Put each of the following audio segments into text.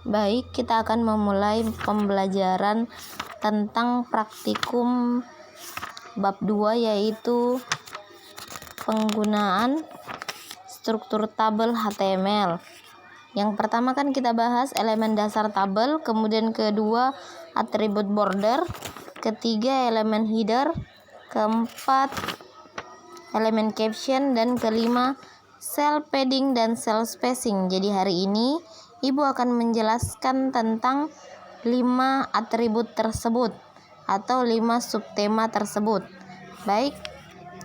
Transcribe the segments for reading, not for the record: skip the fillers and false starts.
Baik, kita akan memulai pembelajaran tentang praktikum bab 2, yaitu penggunaan struktur tabel HTML. Yang pertama kan kita bahas elemen dasar tabel, kemudian kedua atribut border, ketiga elemen header, keempat elemen caption, dan kelima cell padding dan cell spacing. Jadi hari ini Ibu akan menjelaskan tentang 5 atribut tersebut atau 5 subtema tersebut. Baik,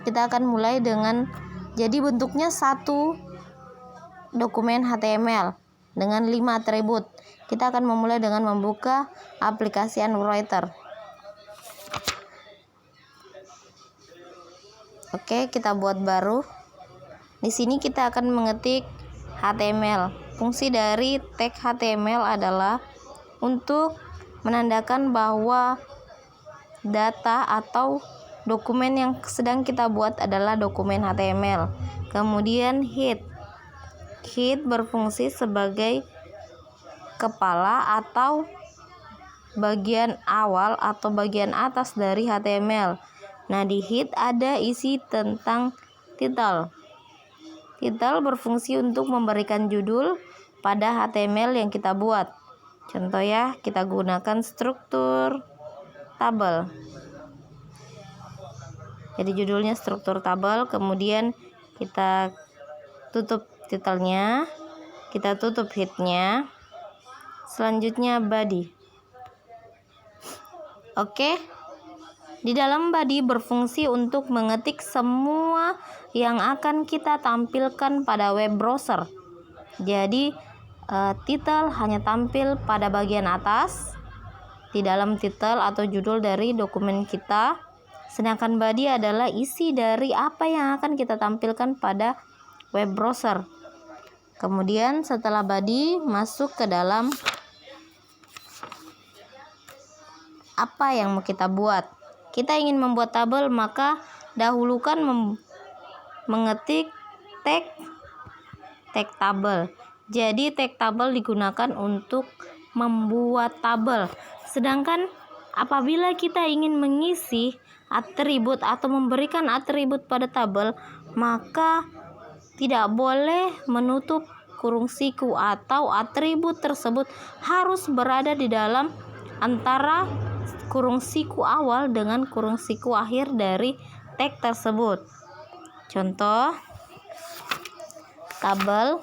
kita akan mulai dengan, jadi bentuknya satu dokumen HTML dengan 5 atribut. Kita akan memulai dengan membuka aplikasi Unwriter. Oke, kita buat baru. Di sini kita akan mengetik HTML. Fungsi dari tag HTML adalah untuk menandakan bahwa data atau dokumen yang sedang kita buat adalah dokumen HTML. Kemudian head berfungsi sebagai kepala atau bagian awal atau bagian atas dari HTML. Nah, di head ada isi tentang title. Title berfungsi untuk memberikan judul pada HTML yang kita buat. Contoh ya, kita gunakan struktur tabel. Jadi judulnya struktur tabel, kemudian kita tutup titlenya, kita tutup headnya, selanjutnya body. Oke. Di dalam body berfungsi untuk mengetik semua yang akan kita tampilkan pada web browser. Jadi title hanya tampil pada bagian atas di dalam title atau judul dari dokumen kita, sedangkan body adalah isi dari apa yang akan kita tampilkan pada web browser. Kemudian setelah body, masuk ke dalam apa yang mau kita buat. Kita ingin membuat tabel, maka dahulukan mengetik tag tabel. Jadi tag tabel digunakan untuk membuat tabel. Sedangkan apabila kita ingin mengisi atribut atau memberikan atribut pada tabel, maka tidak boleh menutup kurung siku atau atribut tersebut harus berada di dalam antara kurung siku awal dengan kurung siku akhir dari tag tersebut. Contoh, tabel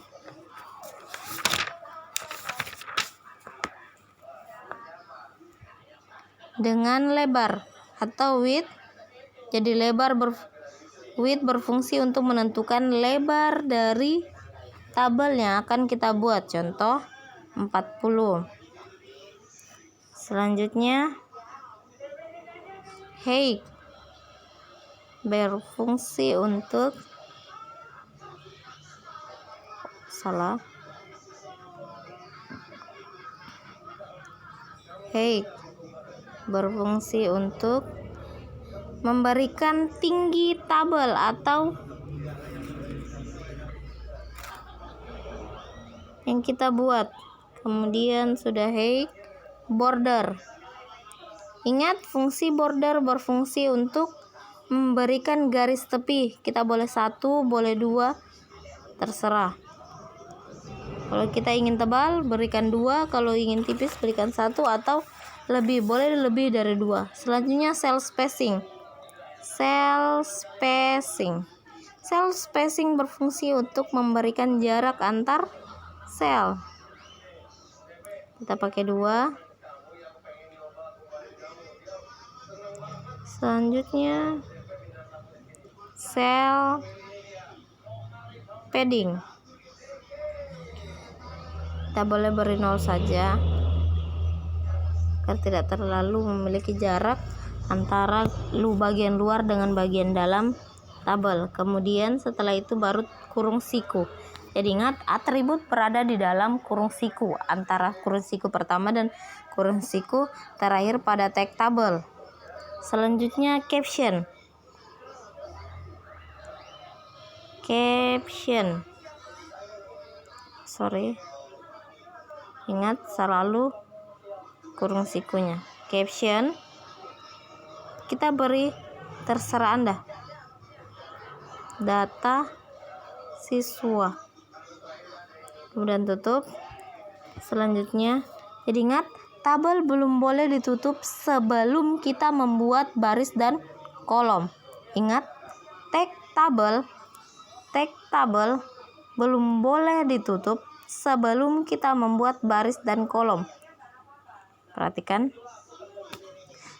dengan lebar atau width. Jadi width berfungsi untuk menentukan lebar dari tabel yang akan kita buat. Contoh 40. Selanjutnya height berfungsi untuk memberikan tinggi tabel atau yang kita buat. Kemudian sudah height, border. Ingat, fungsi border berfungsi untuk memberikan garis tepi. Kita boleh 1, boleh 2, terserah. Kalau kita ingin tebal, berikan 2. Kalau ingin tipis, berikan 1 atau lebih. Boleh lebih dari 2. Selanjutnya cell spacing. Cell spacing berfungsi untuk memberikan jarak antar sel. Kita pakai 2. Selanjutnya cell padding. Kita boleh beri 0 saja agar tidak terlalu memiliki jarak antara bagian luar dengan bagian dalam tabel. Kemudian setelah itu baru kurung siku. Jadi ingat, atribut berada di dalam kurung siku, antara kurung siku pertama dan kurung siku terakhir pada tag tabel. Selanjutnya caption. Ingat selalu kurung sikunya. Caption kita beri terserah Anda. Data siswa. Kemudian tutup. Selanjutnya, jadi ingat, tabel belum boleh ditutup sebelum kita membuat baris dan kolom. Ingat, tag tabel belum boleh ditutup sebelum kita membuat baris dan kolom. Perhatikan.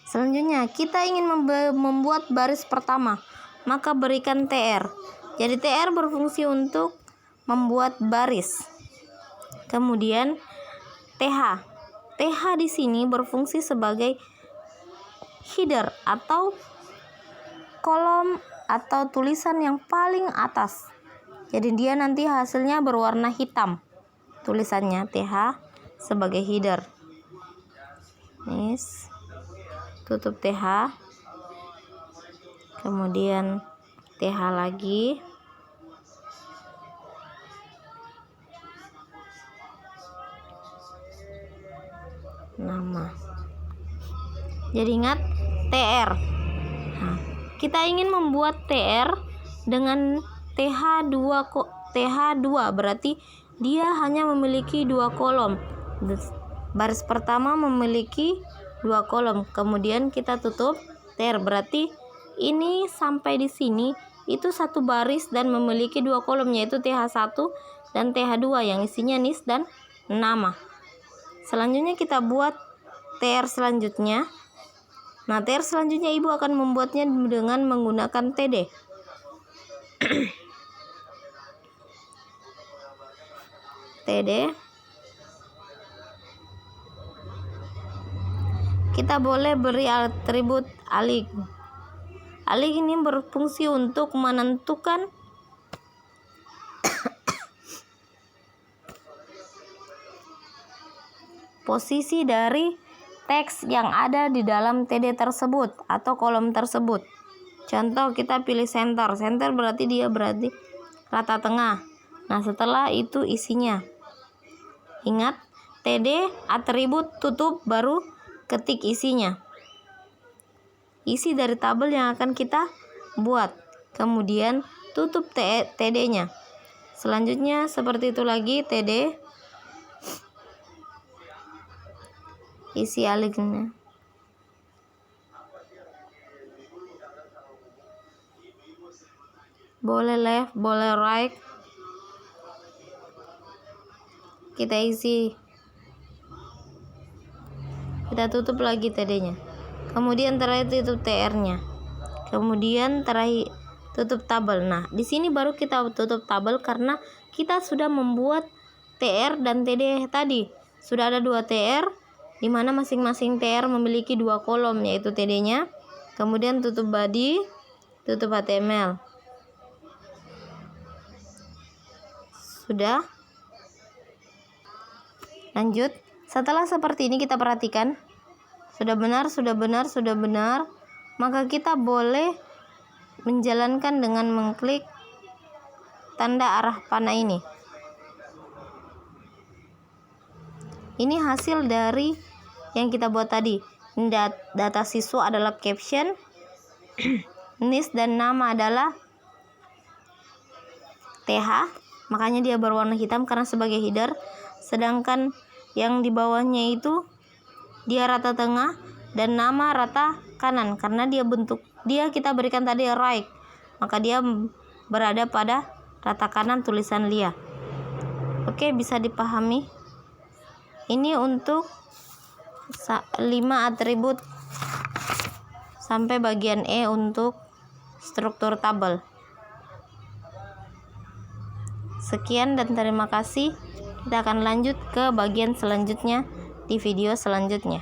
Selanjutnya, kita ingin membuat baris pertama, maka berikan TR. Jadi TR berfungsi untuk membuat baris. Kemudian TH di sini berfungsi sebagai header atau kolom atau tulisan yang paling atas. Jadi dia nanti hasilnya berwarna hitam. Tulisannya TH sebagai header. Nis, tutup TH. Kemudian TH lagi. Nama. Jadi ingat TR. Nah, kita ingin membuat TR dengan TH2 berarti dia hanya memiliki 2 kolom. Baris pertama memiliki 2 kolom. Kemudian kita tutup TR, berarti ini sampai di sini itu satu baris dan memiliki 2 kolom, yaitu TH1 dan TH2 yang isinya nis dan nama. Selanjutnya kita buat TR selanjutnya. Nah, TR selanjutnya Ibu akan membuatnya dengan menggunakan TD. TD. Kita boleh beri atribut alig. Alig ini berfungsi untuk menentukan posisi dari teks yang ada di dalam TD tersebut atau kolom tersebut. Contoh, kita pilih center. Center berarti dia berarti rata tengah. Nah, setelah itu isinya. Ingat, TD atribut tutup baru ketik isinya. Isi dari tabel yang akan kita buat. Kemudian tutup TD-nya. Selanjutnya seperti itu lagi TD. Isi alignya. Boleh left, boleh right. Kita isi. Kita tutup lagi TD-nya. Kemudian terakhir tutup TR-nya. Kemudian terakhir tutup tabel. Nah, di sini baru kita tutup tabel karena kita sudah membuat TR dan TD tadi. Sudah ada 2 TR di mana masing-masing TR memiliki 2 kolom, yaitu TD-nya. Kemudian tutup body, tutup HTML. Sudah. Lanjut. Setelah seperti ini kita perhatikan. Sudah benar. Maka kita boleh menjalankan dengan mengklik tanda arah panah ini. Ini hasil dari yang kita buat tadi. Data siswa adalah caption, nis dan nama adalah TH, makanya dia berwarna hitam karena sebagai header. Sedangkan yang di bawahnya itu dia rata tengah dan nama rata kanan karena dia kita berikan tadi right, maka dia berada pada rata kanan tulisan Lia. Oke, bisa dipahami. Ini untuk 5 atribut sampai bagian E untuk struktur tabel. Sekian dan terima kasih. Kita akan lanjut ke bagian selanjutnya di video selanjutnya.